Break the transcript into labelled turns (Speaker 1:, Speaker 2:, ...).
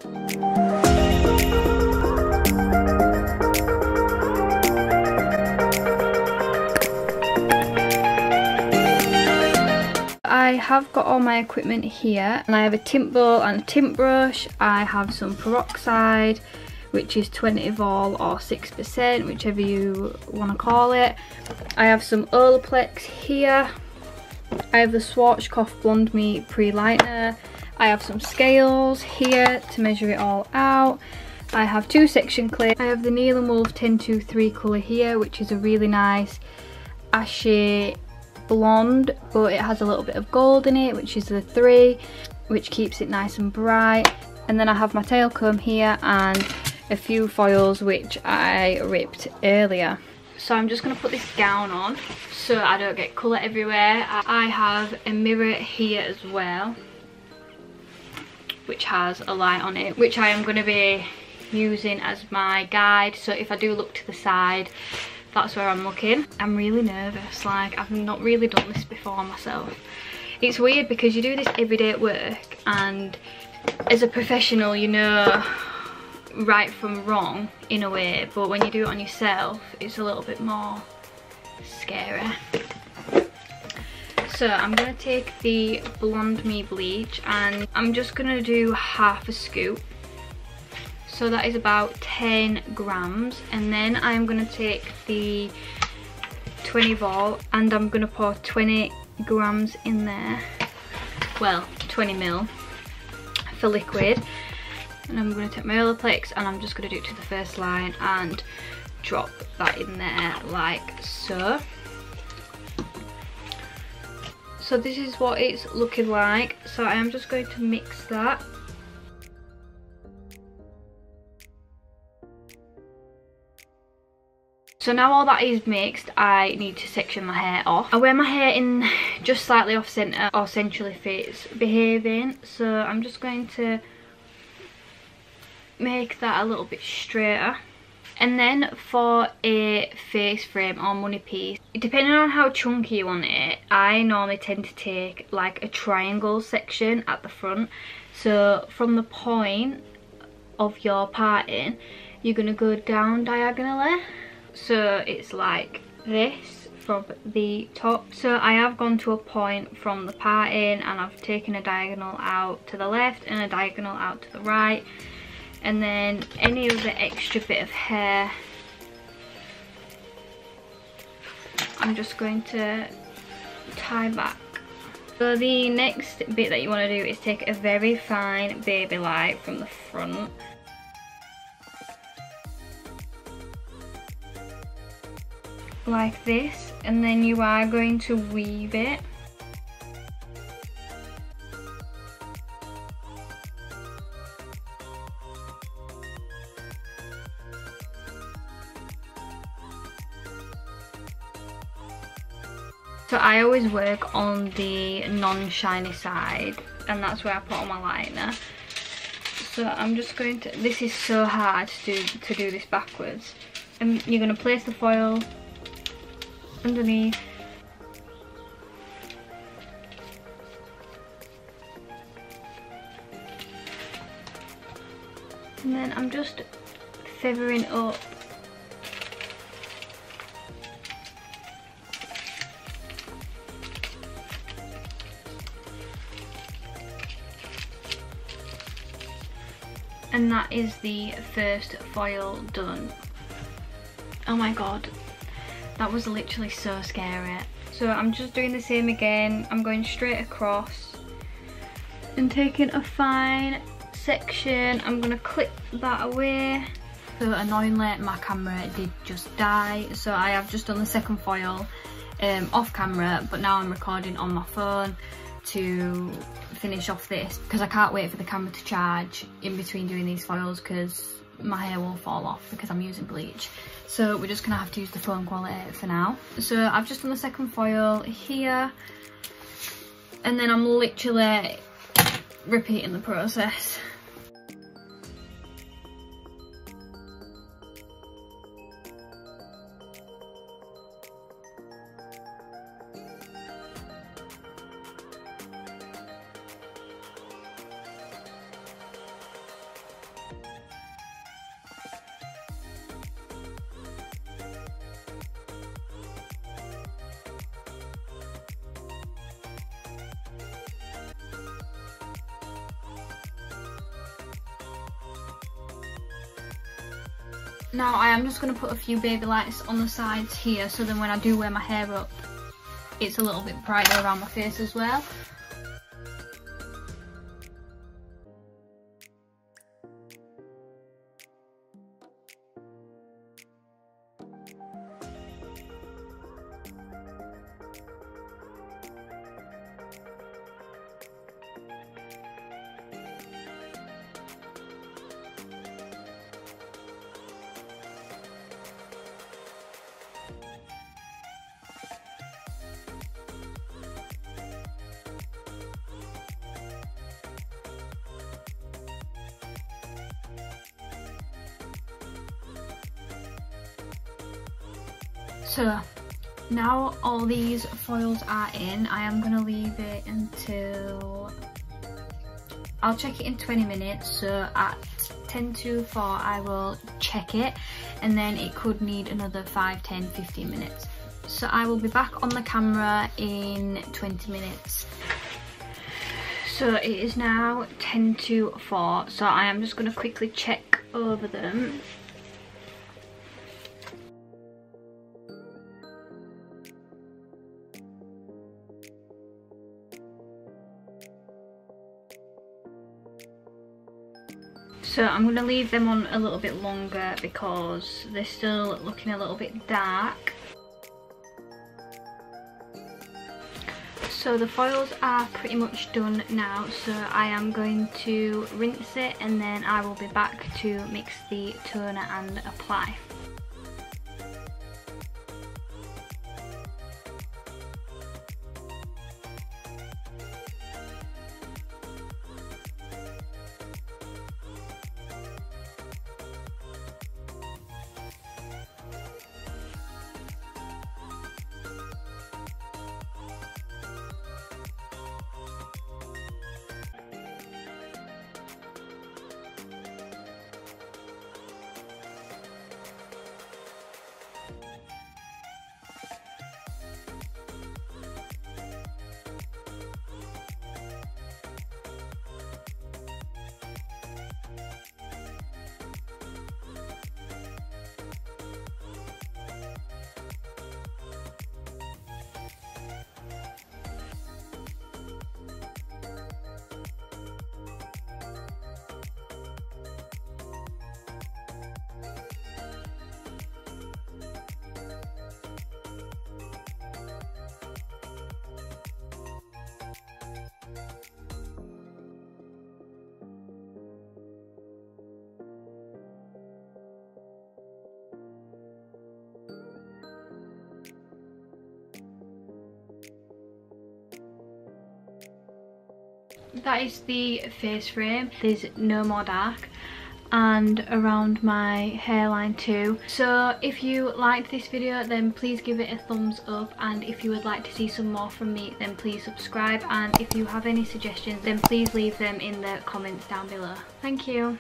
Speaker 1: I have got all my equipment here, and I have a tint bowl and a tint brush. I have some peroxide, which is 20 vol or 6%, whichever you want to call it. I have some Olaplex here. I have the Schwarzkopf Blonde Me pre-lightener. I have some scales here to measure it all out. I have 2 section clips. I have the Neil & Wolf 1023 colour here, which is a really nice ashy blonde, but it has a little bit of gold in it, which is the 3, which keeps it nice and bright. And then I have my tail comb here and a few foils which I ripped earlier. So I'm just going to put this gown on so I don't get colour everywhere. I have a mirror here as well, which has a light on it, which I am going to be using as my guide. So if I do look to the side, that's where I'm looking. I'm really nervous, like I've not really done this before myself. It's weird because you do this every day at work, and as a professional you know right from wrong in a way, but when you do it on yourself it's a little bit more scary. So I'm going to take the Blonde Me bleach and I'm just going to do half a scoop. So that is about 10 grams, and then I'm going to take the 20 vol and I'm going to pour 20 grams in there, well 20 ml for liquid. And I'm going to take my Olaplex and I'm just going to do it to the first line and drop that in there like so. So this is what it's looking like. So I am just going to mix that. So now all that is mixed, I need to section my hair off. I wear my hair in just slightly off centre or central if it's behaving. So I'm just going to make that a little bit straighter. And then for a face frame or money piece, depending on how chunky you want it, I normally tend to take like a triangle section at the front. So from the point of your parting, you're going to go down diagonally. So it's like this from the top. So I have gone to a point from the parting and I've taken a diagonal out to the left and a diagonal out to the right. And then any other extra bit of hair, I'm just going to tie back. So the next bit that you want to do is take a very fine baby light from the front. Like this, and then you are going to weave it. So I always work on the non-shiny side, and that's where I put on my liner. So I'm just going to, this is so hard to do this backwards. And you're going to place the foil underneath. And then I'm just feathering up and that is the first foil done. Oh my god, that was literally so scary. So I'm just doing the same again. I'm going straight across and taking a fine section. I'm gonna clip that away. So annoyingly my camera did just die, so I have just done the second foil off camera, but now I'm recording on my phone to finish off this because I can't wait for the camera to charge in between doing these foils because my hair will fall off because I'm using bleach. So we're just gonna have to use the phone quality for now. So I've just done the second foil here, and then I'm literally repeating the process. Now I am just going to put a few baby lights on the sides here, so then when I do wear my hair up, it's a little bit brighter around my face as well. So now all these foils are in, I am going to leave it until, I'll check it in 20 minutes, so at 10 to 4 I will check it, and then it could need another 5, 10, 15 minutes. So I will be back on the camera in 20 minutes. So it is now 10 to 4, so I am just going to quickly check over them. So I'm going to leave them on a little bit longer because they're still looking a little bit dark. So the foils are pretty much done now, so I am going to rinse it and then I will be back to mix the toner and apply. That is the face frame. There's no more dark, and around my hairline too. So if you liked this video, then please give it a thumbs up, and if you would like to see some more from me, then please subscribe, and if you have any suggestions, then please leave them in the comments down below. Thank you.